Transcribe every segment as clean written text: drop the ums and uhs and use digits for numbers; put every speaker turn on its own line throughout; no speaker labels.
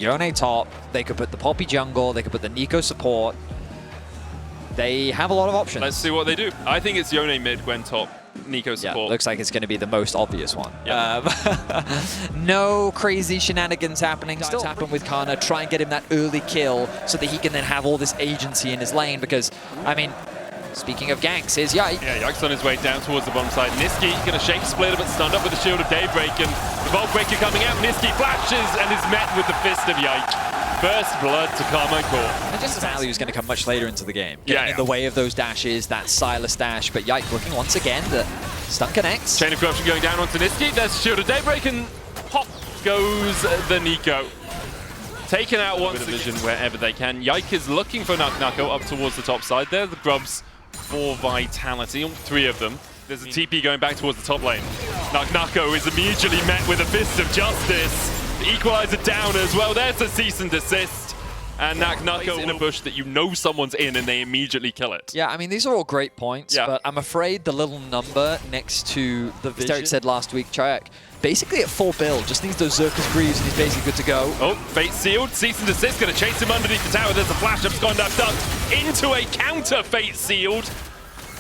Yone top, they could put the Poppy jungle, they could put the Nico support. They have a lot of options.
Let's see what they do. I think it's Yone mid, Gwen top, Nico support.
Yeah, looks like it's going to be the most obvious one.
Yep.
No crazy shenanigans happening. Still happen with Kana. Try and get him that early kill so that he can then have all this agency in his lane. Because, I mean, speaking of ganks, here's Yike.
Yeah, Yike's on his way down towards the bottom side. Niski going to shape splitter, but stunned up with the Shield of Daybreak. And the Vault Breaker coming out. Niski flashes and is met with the Fist of Yike. First blood to Karmine Corp.
And just as value is going to come much later into the game.
Yeah,
in the way of those dashes, that Silas dash. But Yike looking once again, the stun connects.
Chain of Corruption going down onto Niski. There's Shield of Daybreak and pop goes the Nico. Taken out once vision wherever they can. Yike is looking for Nako up towards the top side there. The Grubs for Vitality, all three of them. There's a TP going back towards the top lane. Nako is immediately met with a Fist of Justice. The equalizer down as well. There's a cease and desist. And Nako in a bush that you know someone's in and they immediately kill it.
Yeah, I mean, these are all great points, but I'm afraid the little number next to the vision, Derek said last week, Chayak, basically at full build, just needs those Zerkas Greaves and he's basically good to go.
Oh, Fate sealed, cease and desist, gonna chase him underneath the tower. There's a flash up, Skondap ducked into a counter Fate sealed.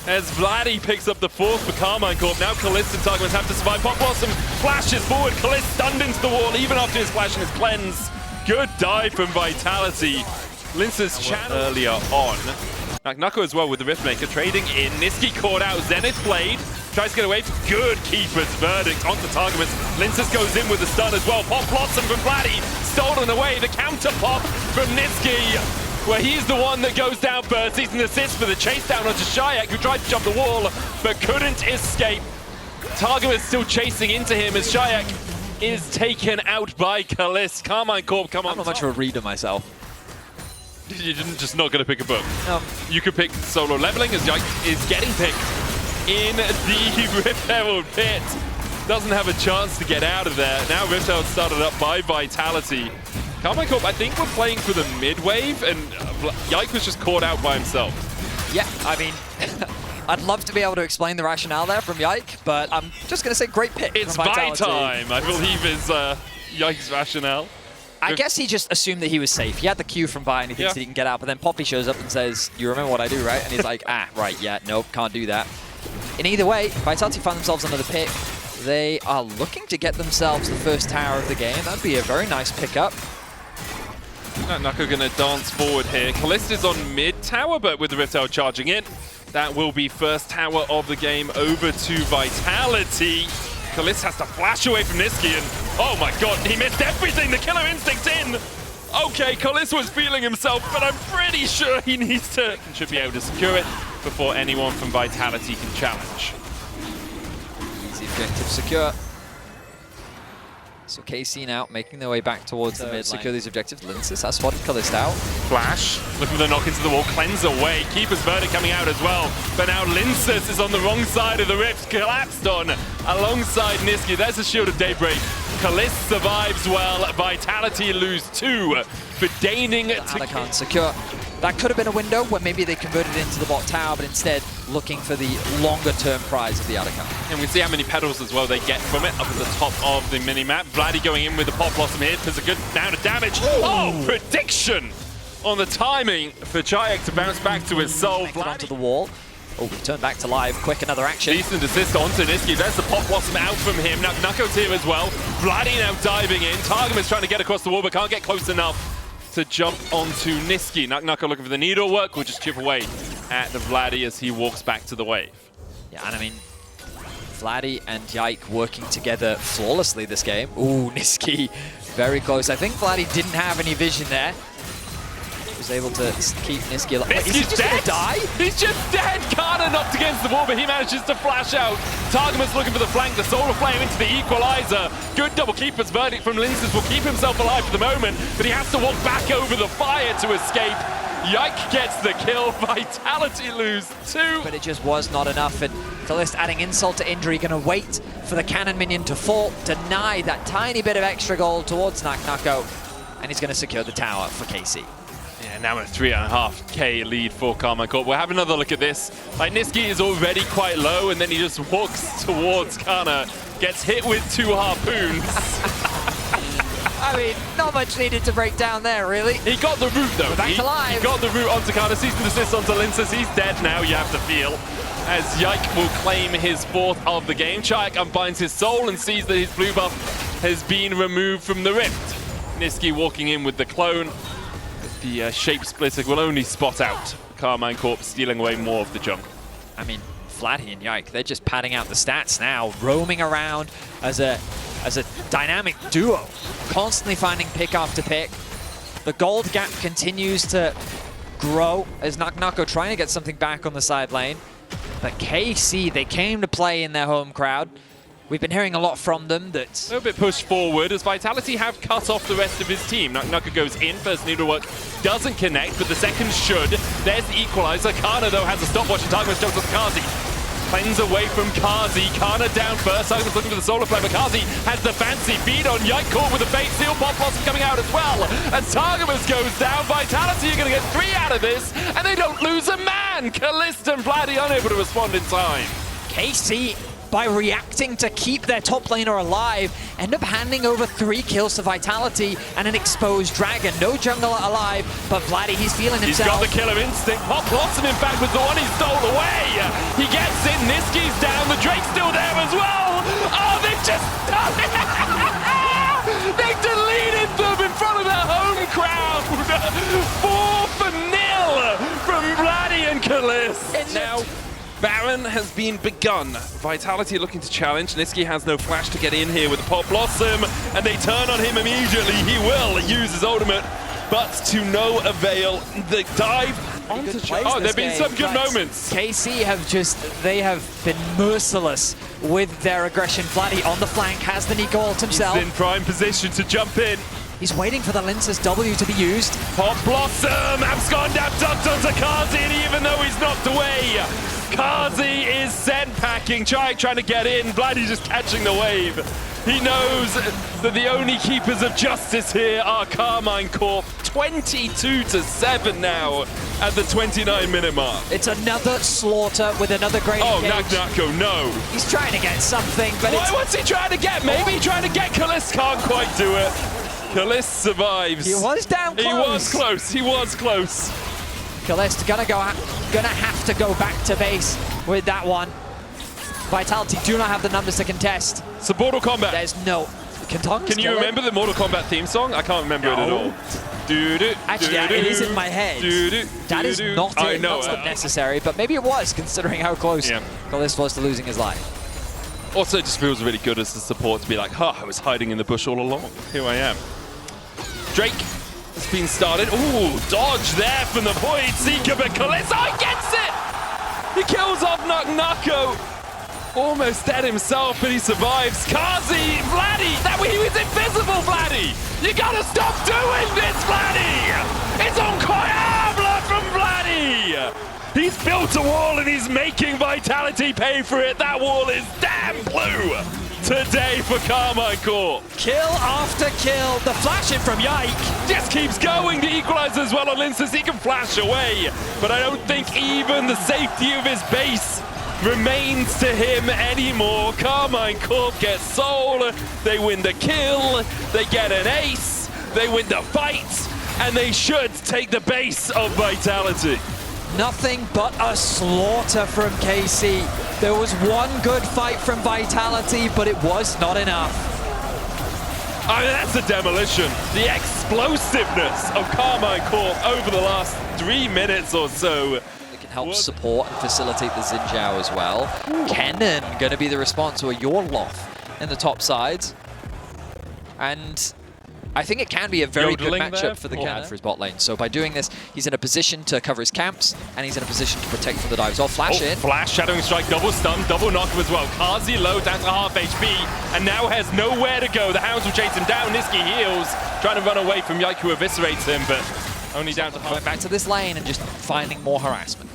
As Vladdy picks up the fourth for Karmine Corp. Now Kalist and Targums have to survive. Pop Blossom flashes forward. Kalist stunned into the wall even after his flash and his cleanse. Good dive from Vitality. Lince's channel earlier on. Nako as well with the Riftmaker trading in. Niski caught out. Zenith Blade tries to get away. Good keeper's verdict onto Targums. Lince's goes in with the stun as well. Pop Blossom from Vladdy. Stolen away. The counter pop from Niski, where he's the one that goes down first. He's an assist for the chase down onto Shayak, who tried to jump the wall, but couldn't escape. Targum is still chasing into him as Shayak is taken out by Kalist. Karmine Corp come on.
I'm not much of a reader myself.
You're just not going to pick a book.
No.
You could pick solo leveling as Yike is getting picked in the Rift Herald pit. Doesn't have a chance to get out of there. Now Rift Herald started up by Vitality. Karmine Corp, I think, we're playing for the mid-wave, and Yike was just caught out by himself.
Yeah, I mean, I'd love to be able to explain the rationale there from Yike, but I'm just going to say great pick.
It's my time, I believe, is Yike's rationale.
I guess he just assumed that he was safe. He had the Q from Vi and he thinks that he can get out, but then Poppy shows up and says, you remember what I do, right? And he's like, right, yeah, nope, can't do that. In either way, Vitality find themselves another pick. They are looking to get themselves the first tower of the game. That'd be a very nice pickup.
Nako gonna dance forward here. Kalist is on mid tower, but with the Rift Herald charging in, that will be first tower of the game over to Vitality. Kalist has to flash away from Niski, and oh my god, he missed everything! The killer instinct's in! Okay, Kalist was feeling himself, but I'm pretty sure he needs to... should be able to secure it before anyone from Vitality can challenge.
Easy objective secure. So KC now making their way back towards the mid, secure these objectives. Linces has spotted Kalist out.
Flash, looking for the knock into the wall, cleanse away. Keeper's verdict coming out as well. But now Linces is on the wrong side of the rift, collapsed on alongside Niski. There's a Shield of Daybreak. Kalist survives well. Vitality lose 2 for deigning to
Can't secure. That could have been a window where maybe they converted it into the bot tower, but instead looking for the longer-term prize of the Atacant.
And we see how many petals as well they get from it up at the top of the mini-map. Vladdy going in with the Pop Blossom here. There's a good amount of damage. Oh, prediction on the timing for Chayak to bounce back to his soul.
Onto the wall. Oh, turn back to live. Quick, another action.
Decent assist onto Niski. There's the Pop Blossom out from him. Nako's here as well. Vladdy now diving in. Targum is trying to get across the wall, but can't get close enough to jump onto Niski. Nako looking for the needlework. Will just chip away at the Vladdy as he walks back to the wave.
Yeah, and I mean, Vladdy and Yike working together flawlessly this game. Ooh, Niski, very close. I think Vladdy didn't have any vision there. Was able to keep Niski alive. Is he just gonna die?
He's just dead! Kana knocked against the wall, but he manages to flash out. Targumus looking for the flank, the Solar Flame into the equalizer. Good double keeper's verdict from Linces will keep himself alive for the moment, but he has to walk back over the fire to escape. Yike gets the kill, Vitality lose 2.
But it just was not enough, and Kalist adding insult to injury, gonna wait for the cannon minion to fall, deny that tiny bit of extra gold towards Nako, and he's gonna secure the tower for KC.
Yeah, now a 3.5k lead for Karmine Corp. We'll have another look at this. Like, Niski is already quite low, and then he just walks towards Kana, gets hit with 2 harpoons.
I mean, not much needed to break down there, really.
He got the root, though.
Back to live.
He got the root onto Carter. Cease and desist onto Linces. He's dead now, you have to feel. As Yike will claim his 4th of the game. Chayek unbinds his soul and sees that his blue buff has been removed from the rift. Niski walking in with the clone. The shape splitter will only spot out Karmine Corp stealing away more of the jungle.
I mean, Vladdy and Yike, they're just padding out the stats now, roaming around as a dynamic duo, constantly finding pick after pick. The gold gap continues to grow as Nako trying to get something back on the side lane. But KC, they came to play in their home crowd. We've been hearing a lot from them that...
A little bit pushed forward as Vitality have cut off the rest of his team. Naka goes in, first needlework doesn't connect, but the second should. There's the equalizer. Kana, though, has a stopwatch and Targus jumps on Kazi. Cleanse away from Kazi. Kana down first. Targus looking for the solar flame, but Kazi has the fancy feed on Yike Corp with a bait seal. Pop Blossom coming out as well. As Targus goes down, Vitality are going to get 3 out of this, and they don't lose a man. Kalista and Vladdy unable to respond in time.
KC, by reacting to keep their top laner alive, end up handing over 3 kills to Vitality and an exposed dragon. No jungler alive, but Vladdy, he's feeling himself.
He's got the killer instinct. Pop Blossom, in fact, was the one he stole away. He gets in, Niski's down, the Drake's still there as well. Oh, they've just done it! They've deleted them in front of their home crowd. 4-0 from Vladdy and Kalist. Now, Baron has been begun. Vitality looking to challenge. Niski has no flash to get in here with the Pop Blossom, and they turn on him immediately. He will use his ultimate, but to no avail. The dive onto Oh, there have been some good moments.
KC they have been merciless with their aggression. Vladdy on the flank has the Nico ult himself.
He's in prime position to jump in.
He's waiting for the Linces W to be used.
Pop Blossom, abscond abduct onto Kazi, and even though he's knocked away, Kazi is sent packing. Chayek trying to get in, Vladdy just catching the wave. He knows that the only keepers of justice here are Karmine Corp. 22-7 now at the 29-minute mark.
It's another slaughter with another great engage.
Nako, no.
He's trying to get something, but
what's he trying to get? Maybe trying to get Kalist, can't quite do it. Kalist survives.
He was down close.
He was close. He was close.
Kalist gonna have to go back to base with that one. Vitality do not have the numbers to contest.
So Mortal Kombat.
There's no...
Can you remember the Mortal Kombat theme song? I can't remember it at all.
Actually, it is in my head. That is not it. I know. Not necessary, but maybe it was, considering how close Kalist was to losing his life.
Also, it just feels really good as the support to be like, I was hiding in the bush all along. Here I am. Drake has been started. Ooh, dodge there from the Void Seeker, but Kalista gets it! He kills off Nako. Almost dead himself, but he survives. Kazi, Vladdy, he was invisible, Vladdy! You gotta stop doing this, Vladdy! It's incroyable from Vladdy! He's built a wall and he's making Vitality pay for it. That wall is damn blue today for Karmine Corp.
Kill after kill. The flash in from Yike
just keeps going. The equalizer as well on Linces. He can flash away, but I don't think even the safety of his base remains to him anymore. Karmine Corp gets soul. They win the kill. They get an ace. They win the fight, and they should take the base of Vitality.
Nothing but a slaughter from KC. There was one good fight from Vitality, but it was not enough.
I mean, that's a demolition. The explosiveness of Karmine Corp over the last 3 minutes or so.
They can help support and facilitate the Xin Zhao as well. Kennen going to be the response to a Yorloth in the top sides. And I think it can be a very good matchup for the Kennen for his bot lane. So by doing this, he's in a position to cover his camps, and he's in a position to protect from the dives. Flash in.
Flash, Shadowing Strike, double stun, double knock as well. Kazi low, down to half HP, and now has nowhere to go. The Hounds will chase him down. Niski heals, trying to run away from Yike, who eviscerates him, but only down to half.
Going back to this lane and just finding more harassment.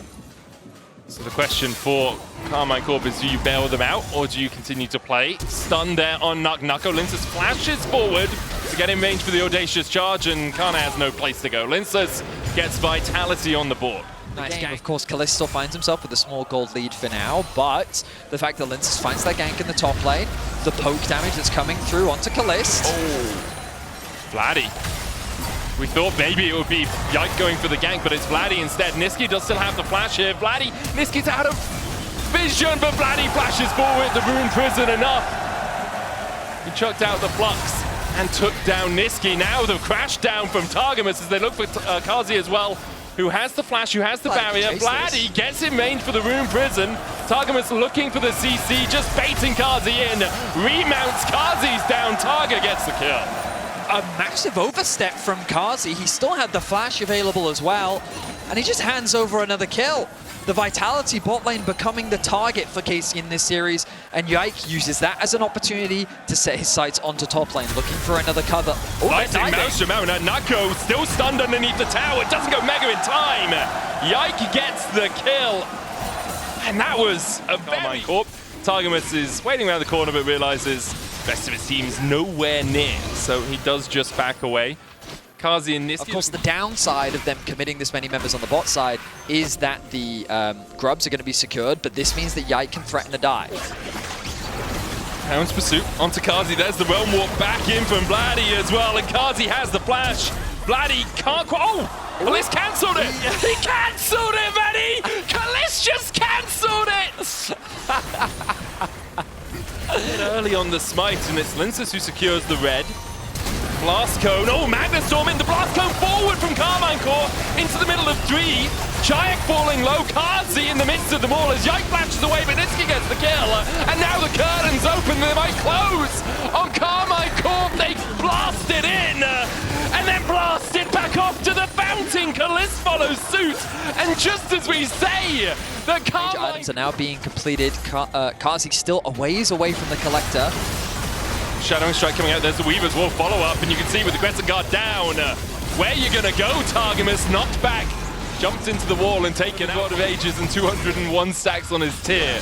So the question for Karmine Corp is, do you bail them out, or do you continue to play? Stun there on Nako. Linces flashes forward to get in range for the audacious charge, and Kana has no place to go. Linces gets Vitality on the board.
Nice gank. Of course, Kalist still finds himself with a small gold lead for now, but the fact that Linces finds that gank in the top lane, the poke damage that's coming through onto Kalist.
Oh. Vladdy. We thought maybe it would be Yike going for the gank, but it's Vladdy instead. Nisqy does still have the flash here. Vladdy, Nisqy's out of vision, but Vladdy flashes forward. The Rune Prison enough. He chucked out the Flux and took down Nisqy. Now the crash down from Targamas as they look for Kazi as well, who has the flash, who has the barrier. Vladdy gets in range for the Rune Prison. Targamas looking for the CC, just baiting Kazi in. Remounts, Kazi's down, Targa gets the kill.
A massive overstep from Kazi. He still had the flash available as well, and he just hands over another kill. The Vitality bot lane becoming the target for KC in this series, and Yike uses that as an opportunity to set his sights onto top lane, looking for another cover. Oh,
Slicing Maelstrom out, and Nako still stunned underneath the tower. It doesn't go mega in time. Yike gets the kill, and that was a Karmine Corp. Targamas is waiting around the corner, but realizes the rest of his team's nowhere near, so he does just back away. Kazi and Nisqy.
Of course, the downside of them committing this many members on the bot side is that the grubs are going to be secured, but this means that Yike can threaten a dive.
Hound's pursuit onto Kazi. There's the realm walk back in from Vladdy as well, and Kazi has the flash. Vladdy can't quite. Oh! Kalist cancelled it! He cancelled it, Vladdy! Kalist just cancelled it! Early on the smite, and it's Linces who secures the red. Blast Cone, oh, Magnastorm in the Blast Cone forward from Karmine Corp into the middle of 3. Chayek falling low, Kazi in the midst of them all as Yike flashes away, but Nisqy gets the kill. And now the curtain's open, they might close on Karmine Corp. They blasted in and then blasted back off to the fountain. Kalist follows suit, and just as we say, the Karmine
items are now being completed. Kazi still a ways away from the Collector.
Shadowing Strike coming out, there's the Weaver's Wall follow-up, and you can see with the Crescent Guard down, where you're gonna go, Targamas, knocked back, jumped into the wall and taken out of ages and 201 stacks on his tier.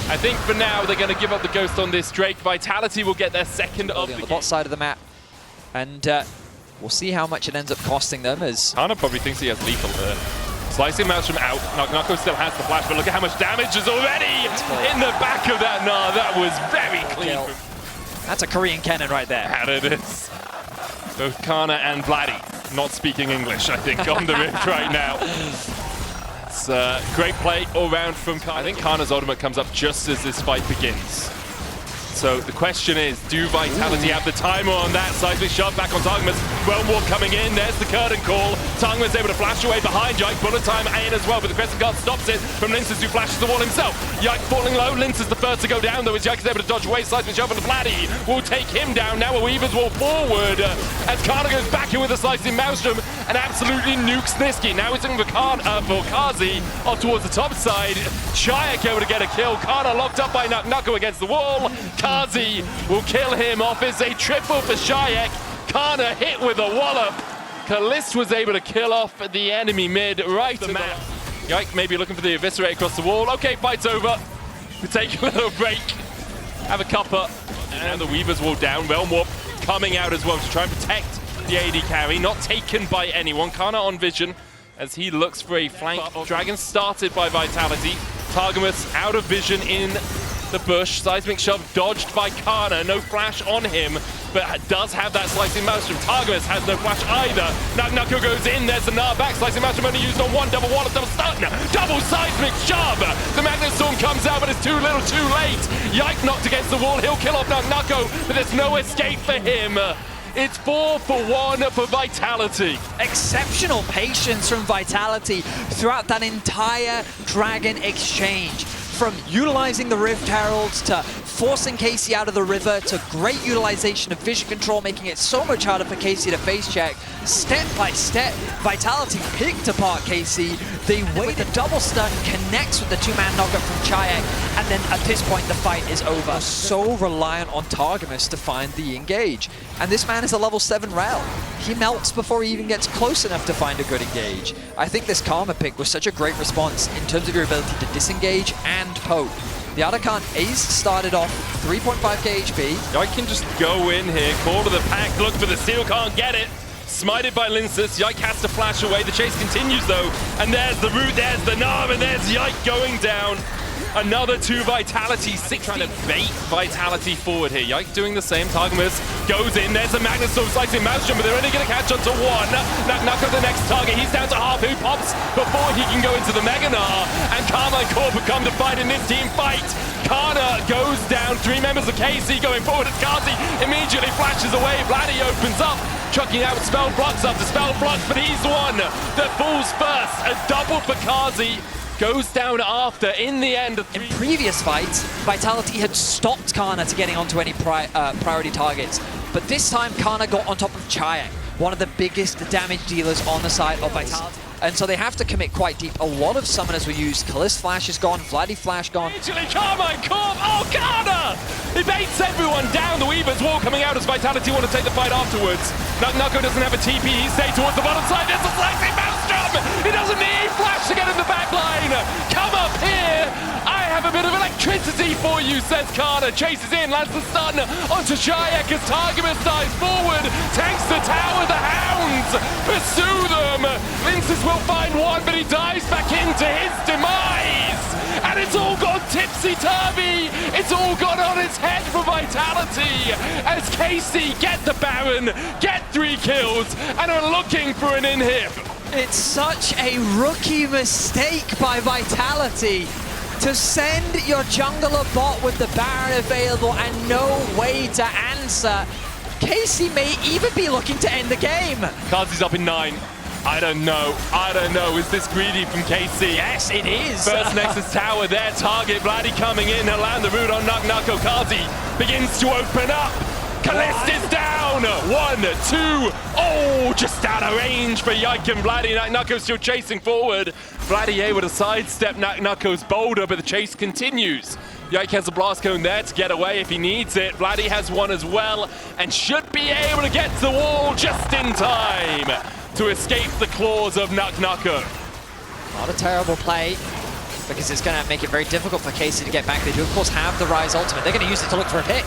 I think for now, they're gonna give up the Ghost on this Drake. Vitality will get their second of
the bot side of the map, and we'll see how much it ends up costing them as...
Kana probably thinks he has lethal there. Slicing Maelstrom out, Nako still has the flash, but look at how much damage is already in the back of that. Nah, that was very clean.
That's a Korean cannon right there.
And it is. Both Kana and Vladdy not speaking English, I think, on the rift right now. It's a great play all round from Kana. I think Kana's ultimate comes up just as this fight begins. So the question is, do Vitality have the timer on that? Seismic shove back on Targamas. Realm Walk coming in. There's the curtain call. Targamas able to flash away behind Yike. Bullet time in as well, but the Crescent Guard stops it from Linces, who flashes the wall himself. Yike falling low. Linces the first to go down, though, as Yike is able to dodge away. Seismic shove, and Vladdy will take him down. Now a Weaver's Wall forward as Kana goes back in with a slicing Maelstrom and absolutely nukes Nisqy. Now he's looking for Kazi off towards the top side. Chayek able to get a kill. Kana locked up by Nako against the wall. Kazi will kill him off. It's a triple for Chayek. Kana hit with a wallop. Kalist was able to kill off the enemy mid right the map. Yike maybe looking for the eviscerate across the wall. Okay, fight's over. We take a little break. Have a cuppa. And the Weaver's Wall down. Realm Warp coming out as well to try and protect the AD carry. Not taken by anyone. Kana on vision as he looks for a flank. Dragon started by Vitality. Targamas out of vision in the bush. Seismic shove dodged by Kana. No flash on him, but does have that slicing Maelstrom. Targamas has no flash either. Nako goes in. There's the Gnar back. Slicing Maelstrom only used on one. Double wallop, double stun. Double seismic shove. The Magnastorm comes out, but it's too little, too late. Yike knocked against the wall. He'll kill off Nako, but there's no escape for him. It's 4 for 1 for Vitality.
Exceptional patience from Vitality throughout that entire Dragon exchange. From utilizing the Rift Heralds to forcing KC out of the river to great utilization of vision control, making it so much harder for KC to face check. Step by step, Vitality picked apart KC. They wait, the double stun connects with the two-man knockup from Chayek, and then at this point the fight is over. So reliant on Targamas to find the engage. And this man is a level 7 Rel. He melts before he even gets close enough to find a good engage. I think this Karma pick was such a great response in terms of your ability to disengage and poke. The Arakan Ace started off 3.5k HP.
Yike can just go in here, call to the pack, look for the seal, can't get it. Smited by Linces, Yike has to flash away. The chase continues though, and there's the root, there's the Gnar, and there's Yike going down. Another 2 Vitality, 6 trying to bait Vitality forward here. Yike doing the same. Targamas goes in. There's a Magnus Storm slicing Maelstrom, but they're only going to catch on to 1. Knock the next target. He's down to half. Who pops before he can go into the Mega Gnar? And Karmine Corp have come to fight in this team fight. Kana goes down. 3 members of KC going forward as Kazi immediately flashes away. Vladdy opens up, chucking out spell blocks after spell blocks, but he's the one that falls first. A double for Kazi. Goes down after, in the end.
In previous fights, Vitality had stopped Kana to getting onto any priority targets. But this time, Kana got on top of Chayak, one of the biggest damage dealers on the side of Vitality. And so they have to commit quite deep. A lot of summoners were used. Kalist Flash is gone, Vladdy Flash gone.
Actually, Karmine Corp! Oh, Kana! He baits everyone down. The Weaver's wall coming out as Vitality want to take the fight afterwards. Nucko doesn't have a TP. He stays towards the bottom side. There's a slicing Maelstrom! He doesn't need Flash to get in the back line. Come up here! I have a bit of electricity for you, says Kana. Chases in, lands the stun onto Chayak as Targamas dives forward. Tanks the tower, the Hounds pursue them. Linces will find one, but he dives back into his demise. And it's all gone tipsy-turvy. It's all gone on its head for Vitality as KC get the Baron, get 3 kills, and are looking for an inhib.
It's such a rookie mistake by Vitality to send your jungler bot with the Baron available and no way to answer. KC may even be looking to end the game.
Kazi's up in 9. I don't know. Is this greedy from KC?
Yes, it is.
First Nexus Tower, their target. Vladdy coming in. He'll land the root on Nucko. Kazi begins to open up. Kalist is down. 1, 2. Oh, just out of range for Yike and Vladdy. Nucko still chasing forward. Vladdy able to sidestep Nucko's boulder, but the chase continues. Yike has a blast cone there to get away if he needs it. Vladdy has one as well and should be able to get to the wall just in time to escape the claws of Nucko.
Not a terrible play, because it's going to make it very difficult for KC to get back. They do, of course, have the Rise ultimate. They're going to use it to look for a pick.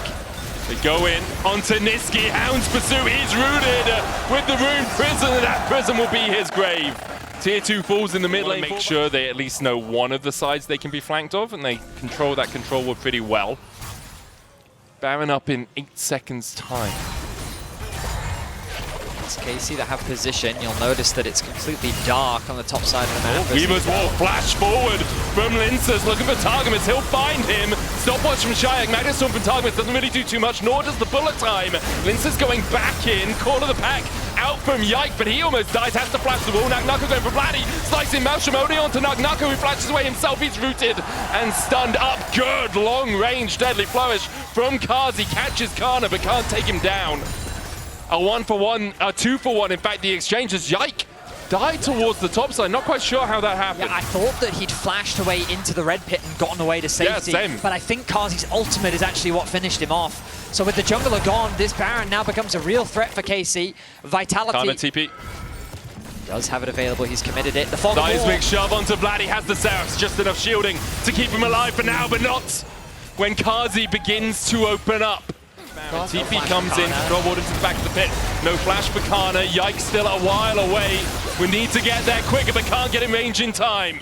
They go in onto Niski. Hounds pursue. He's rooted with the Rune Prison, and that prison will be his grave. Tier 2 falls in the mid lane. Make sure they at least know one of the sides they can be flanked of, and they control that control wall pretty well. Baron up in 8 seconds time.
It's KC that have position. You'll notice that it's completely dark on the top side of the map.
Weaver's wall flash forward from Linces, looking for Targamas. He'll find him. Stopwatch from Chayak. Magnus Storm from Targamas doesn't really do too much, nor does the bullet time. Linces going back in, corner the pack. Out from Yike, but he almost dies, has to flash the wall. Nucko going for Vladdy, slicing Maelstrom only onto Nucko, who flashes away himself. He's rooted and stunned up. Good long range deadly flourish from Kazi. Catches Kana, but can't take him down. A 1-for-1, a 2-for-1. In fact, the exchange as Yike died towards the top side. Not quite sure how that happened.
Yeah, I thought that he'd flashed away into the red pit and gotten away to safety.
Yeah, same.
But I think Kazi's ultimate is actually what finished him off. So with the jungler gone, this Baron now becomes a real threat for KC. Vitality
Kana TP.
Does have it available. He's committed it. The fog
Seismic shove onto Vladdy. Has the Seraphs. Just enough shielding to keep him alive for now, but not when Kazi begins to open up. TP comes in, throw water to the back of the pit. No flash for Kana. Yike still a while away. We need to get there quicker, but can't get in range in time.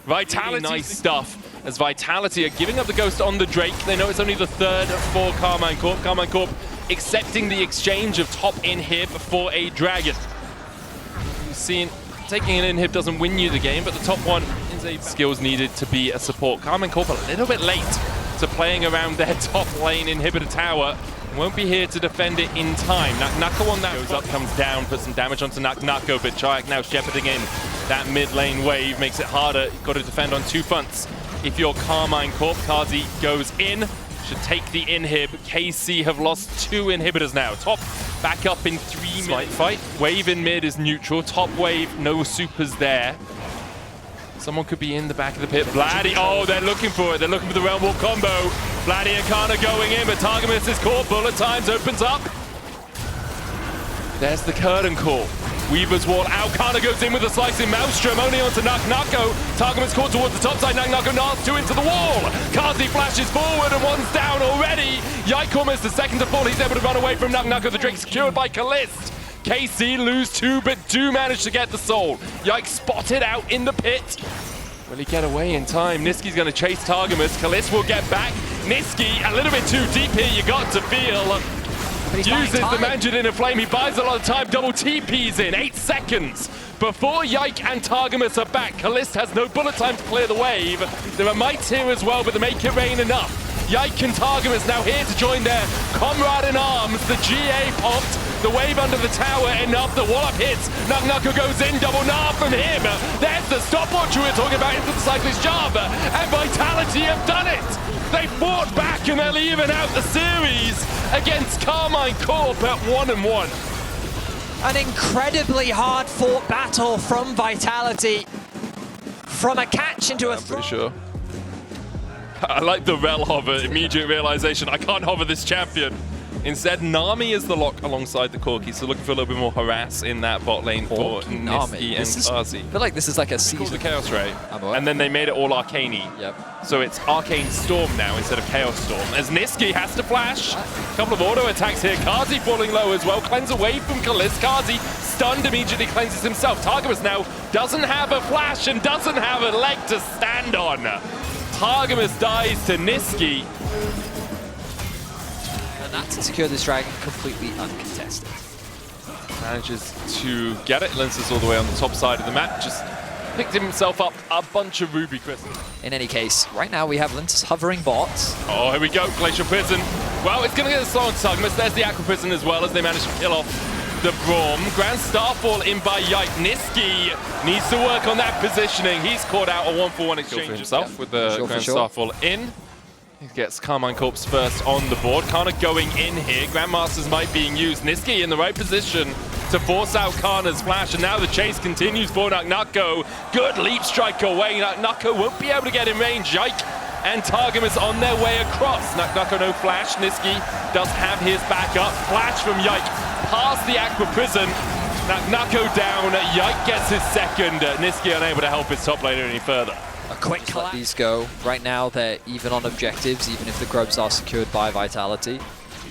Vitality, nice stuff. As Vitality are giving up the Ghost on the Drake. They know it's only the 3rd for Karmine Corp. Karmine Corp accepting the exchange of top inhib for a Dragon. You've seen taking an inhib doesn't win you the game, but the top one is a skills needed to be a support. Karmine Corp a little bit late to playing around their top lane inhibitor tower. Won't be here to defend it in time. Nucko on that goes up, comes down, puts some damage onto Nucko, but Chayak now shepherding in that mid lane wave, makes it harder. Got to defend on 2 fronts. If you're Karmine Corp, Kazi goes in, should take the inhib. KC have lost 2 inhibitors now. Top back up in 3 minutes. Fight. Wave in mid is neutral. Top wave, no supers there. Someone could be in the back of the pit. Vladdy, oh, they're looking for it. They're looking for the Realm Walk combo. Vladdy and Kana going in, but Targamas is caught. Bullet times opens up. There's the curtain call. Weaver's wall out. Kana goes in with a slicing Maelstrom, only onto Nucko. Targamas caught towards the top side. Nucko knocks 2 into the wall. Kazi flashes forward and 1's down already. Yike almost the second to fall. He's able to run away from Nucko. The Drake secured by Kalist. KC lose 2, but do manage to get the soul. Yike spotted out in the pit. Will he get away in time? Niski's going to chase Targamas. Kalist will get back. Niski, a little bit too deep here, you got to feel. Uses the Manjin in a flame. He buys a lot of time. Double TPs in. 8 seconds before Yike and Targamas are back. Kalist has no bullet time to clear the wave. There are mites here as well, but they make it rain enough. Yike and Targamas now here to join their comrade in arms. The GA popped. The wave under the tower, enough. The wall-up hits. Nucko goes in. Double gnar from him. There's the stopwatch we were talking about into the cyclist's job. And Vitality have done it. They fought back and they'll even out the series against Karmine Corp at 1-1.
An incredibly hard-fought battle from Vitality. From a catch into a throw.
I'm pretty sure. I like the rel hover, immediate realization, I can't hover this champion. Instead, Nami is the lock alongside the Corki, so looking for a little bit more harass in that bot lane for Niski and Kazi.
I feel like this is like a season.
It's called the Chaos Ray, and then they made it all Arcane-y.
Yep.
So it's Arcane Storm now instead of Chaos Storm, as Niski has to flash. A couple of auto attacks here, Kazi falling low as well, cleanse away from Kalist. Kazi stunned, immediately cleanses himself. Targamas now doesn't have a flash and doesn't have a leg to stand on. Targamas dies to Niski.
And that's to secure this dragon completely uncontested.
Manages to get it. Lince's all the way on the top side of the map. Just picked himself up a bunch of ruby crystals.
In any case, right now we have Lince's hovering bots.
Oh, here we go. Glacial Prison. Well, it's going to get a slow on Targamas. There's the Aqua Prison as well as they manage to kill off the Braum. Grand Starfall in by Yike. Niski needs to work on that positioning. He's caught out a 1-for-1 exchange himself with the Grand Starfall in. He gets Karmine Corp's first on the board. Kana going in here. Grandmaster's might being used. Niski in the right position to force out Kana's flash, and now the chase continues for Nucko. Good leap strike away. Nucko won't be able to get in range. Yike and Targamas on their way across. Nucko no flash. Niski does have his backup. Flash from Yike past the Aqua Prison. Nucko down. Yike gets his second. Niski unable to help his top laner any further.
A quick let these go. Right now they're even on objectives, even if the grubs are secured by Vitality.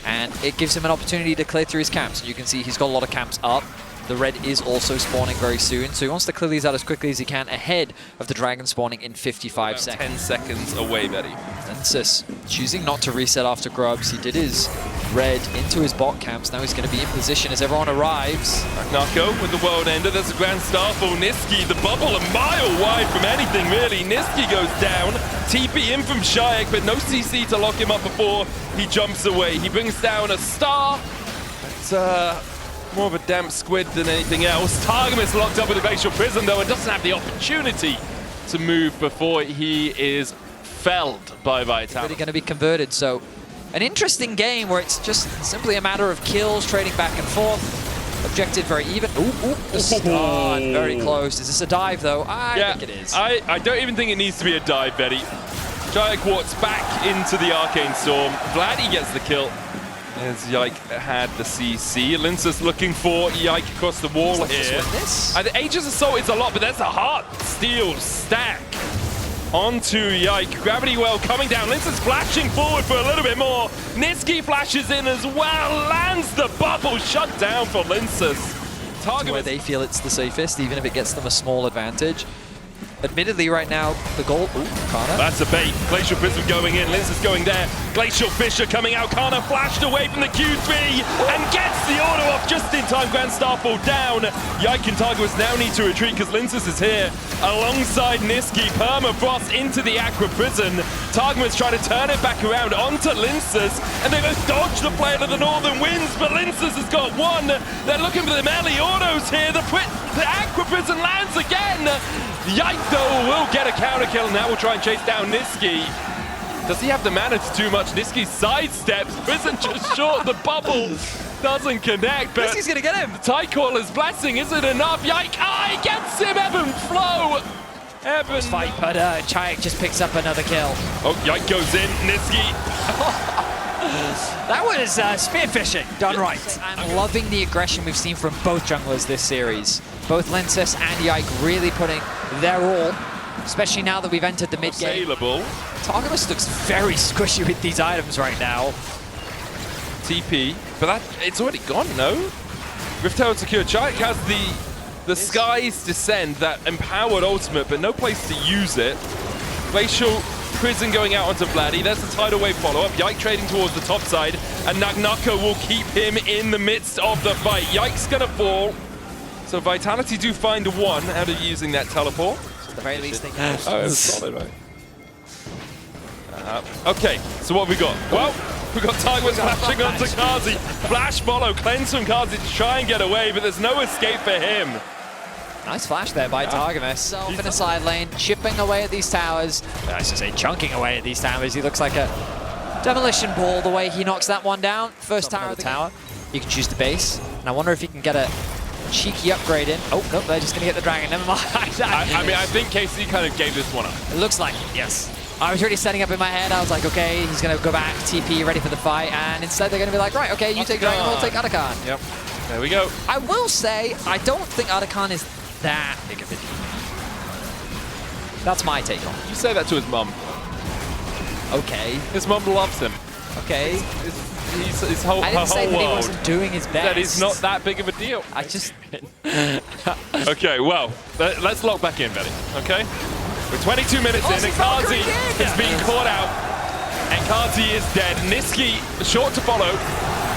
And it gives him an opportunity to clear through his camps. And you can see he's got a lot of camps up. The red is also spawning very soon, so he wants to clear these out as quickly as he can ahead of the dragon spawning in 55 seconds.
10 seconds away, Betty.
Lensis choosing not to reset after grubs. He did his red into his bot camps. Now he's going to be in position as everyone arrives.
Nucko with the world ender. There's a Grand Starfall. Niski, the bubble a mile wide from anything, really. Niski goes down. TP in from Shayak, but no CC to lock him up before he jumps away. He brings down a star. It's more of a damp squid than anything else. Targamas locked up with a glacial prison, though, and doesn't have the opportunity to move before he is felled by Vitality.
Really going to be converted, so an interesting game where it's just simply a matter of kills, trading back and forth. Objective very even. Ooh, the stun, very close. Is this a dive, though? I think it is.
I don't even think it needs to be a dive, Betty. Giant Quartz back into the Arcane Storm. Vladdy gets the kill. As Yike had the CC. Lince's looking for Yike across the wall here. Aegis Assault is a lot, but there's a Heart Steel stack onto Yike. Gravity Well coming down. Lince's flashing forward for a little bit more. Niski flashes in as well. Lands the bubble. Shut down for Lince's.
Target where they feel it's the safest, even if it gets them a small advantage. Admittedly, right now, the goal... Ooh, Kana.
That's a bait. Glacial Prism going in. Lince's going there. Glacial Fisher coming out. Kana flashed away from the Q3 and gets the auto off just in time. Grand Starfall down. Yike and Targamas now need to retreat because Lince's is here alongside Niski. Permafrost into the Aqua Prison. Targamas trying to turn it back around onto Lince's, and they both dodge the play of the Northern Winds, but Lince's has got one. They're looking for the melee autos here. The Aqua Prison lands again. Yike, though, will get a counter kill. Now we'll try and chase down Niski. Does he have the mana to do much? Niski sidesteps. Prison just short. The bubble doesn't connect. But
Niski's going to get him.
Tidecaller's blessing isn't enough. Yike, he gets him. Evan Flow. Evan.
Fight, but Chayak just picks up another kill.
Oh, Yike goes in. Niski.
That was spearfishing done right. I'm loving the aggression we've seen from both junglers this series. Both Lensis and Yike really putting their all, especially now that we've entered the mid-game. Targamas looks very squishy with these items right now.
TP, but it's already gone, no? Rift Herald secured. Chayak has the The Skies Descend, that empowered ultimate, but no place to use it. Glacial Prison going out onto Vladdy. There's the tidal wave follow-up. Yike trading towards the top side, and Nagnaka will keep him in the midst of the fight. Yike's gonna fall. So Vitality do find one out of using that teleport.
So at the very least, they can.
Oh, it was solid, right? Okay, so what have we got? Well, we got Targmas flashing onto Kazi. Flash follow, cleanse from Kazi to try and get away, but there's no escape for him.
Nice flash there by Targamas. Self in the side lane, chipping away at these towers. I should say chunking away at these towers. He looks like a demolition ball the way he knocks that one down. First tower of the tower. You can choose the base. And I wonder if he can get a cheeky upgrade in. Oh, nope, they're just going to get the dragon. Never mind.
I mean, I think KC kind of gave this one up.
It looks like it, yes. I was already setting up in my head. I was like, okay, he's going to go back, TP, ready for the fight. And instead they're going to be like, right, okay, you take dragon, we'll take Arakan.
Yep. There we go.
I will say, I don't think Arakan is that big of a deal. That's my take on it.
You say that to his mum.
Okay.
His mum loves him.
Okay.
His whole,
I didn't say that he
world.
wasn't doing his best.
That he's not that big of a deal.
I just...
Okay, well, let's lock back in, Betty, okay? We're 22 minutes in, and Kazi is being caught out, and Kazi is dead. Niski, short to follow,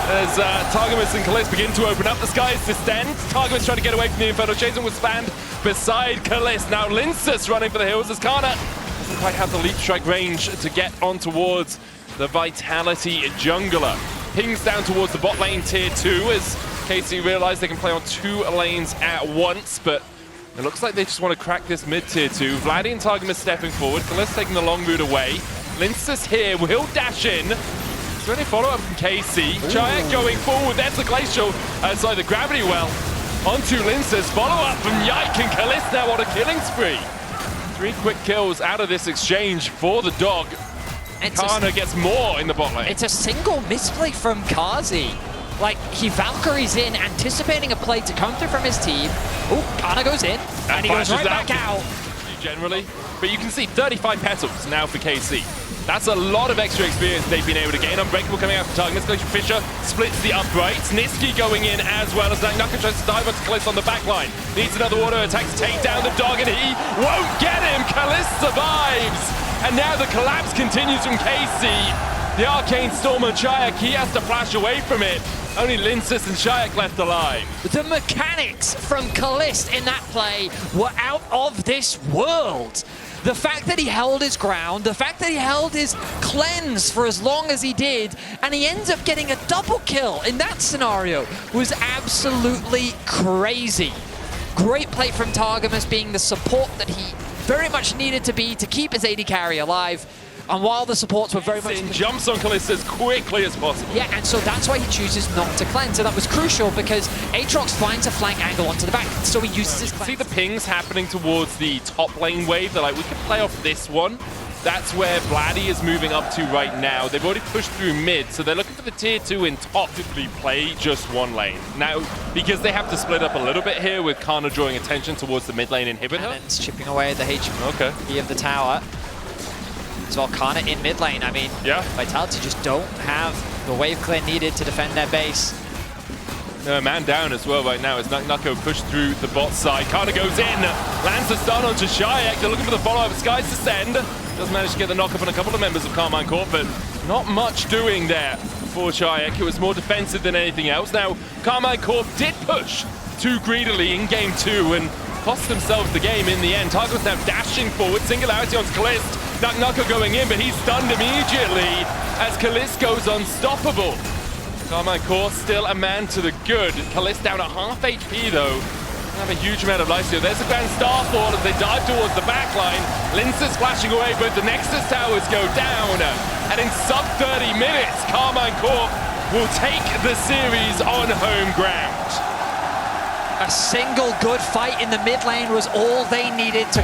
as Targamas and Kalist begin to open up. The Skies Descend. Targamas trying to get away from the Inferno. Jason was spanned beside Kalist. Now Lincus running for the hills as Kana doesn't quite have the leap strike range to get on towards the Vitality jungler. Pings down towards the bot lane tier 2 as KC realize they can play on 2 lanes at once, but it looks like they just want to crack this mid tier 2. Vladdy and Targamas stepping forward. Kalist taking the long route away. Lincus here will dash in. Is there any follow-up from KC? Giant going forward. There's the Glacial. Sorry, the Gravity Well. Onto Lincus. Follow-up from Yike and Kalist now on a killing spree. 3 quick kills out of this exchange for the dog. Kana gets more in the bot lane.
It's a single misplay from Kazi. Like, he Valkyries in, anticipating a play to come through from his team. Oh, Kana goes in, and he goes right back out.
Generally. But you can see 35 petals now for KC. That's a lot of extra experience they've been able to gain. Unbreakable coming out from Targamas. Fisher splits the uprights. Niski going in as well as Nagnaka tries to dive onto Kalist on the back line. Needs another auto attack to take down the dog, and he won't get him. Kalist survives. And now the collapse continues from KC. The Arcane Storm on Shayak, he has to flash away from it. Only Lincus and Shayak left alive.
The mechanics from Kalist in that play were out of this world. The fact that he held his ground, the fact that he held his cleanse for as long as he did, and he ends up getting a double kill in that scenario was absolutely crazy. Great play from Targamas, being the support that he very much needed to be to keep his AD carry alive. And while the supports were very much...
jumps on Kalist as quickly as possible.
Yeah, and so that's why he chooses not to cleanse. So that was crucial because Aatrox finds a flank angle onto the back, so he uses his cleanse.
See the pings happening towards the top lane wave? They're like, we can play off this one. That's where Vladdy is moving up to right now. They've already pushed through mid, so they're looking for the tier 2 in top to play just one lane. Now, because they have to split up a little bit here with Kana drawing attention towards the mid lane inhibitor.
And it's chipping away at the HP of the tower. As well, Kana in mid lane. I mean, Vitality just don't have the wave clear needed to defend their base.
Man down as well right now as Nagnaka pushed through the bot side. Kana goes in, lands the stun onto Shayak. They're looking for the follow-up. Skies Descend. Does manage to get the knock-up on a couple of members of Karmine Corp, but not much doing there for Shayak. It was more defensive than anything else. Now, Karmine Corp did push too greedily in game 2 and cost themselves the game in the end. Targamas now dashing forward, singularity onto Kalist. Nagnaka going in, but he's stunned immediately as Kalist goes unstoppable. Karmine Corp still a man to the good. Kalist down at half HP though. Have a huge amount of life here. There's a Grand Starfall as they dive towards the back line. Lincus flashing away, but the Nexus towers go down. And in sub 30 minutes, Karmine Corp will take the series on home ground.
A single good fight in the mid lane was all they needed to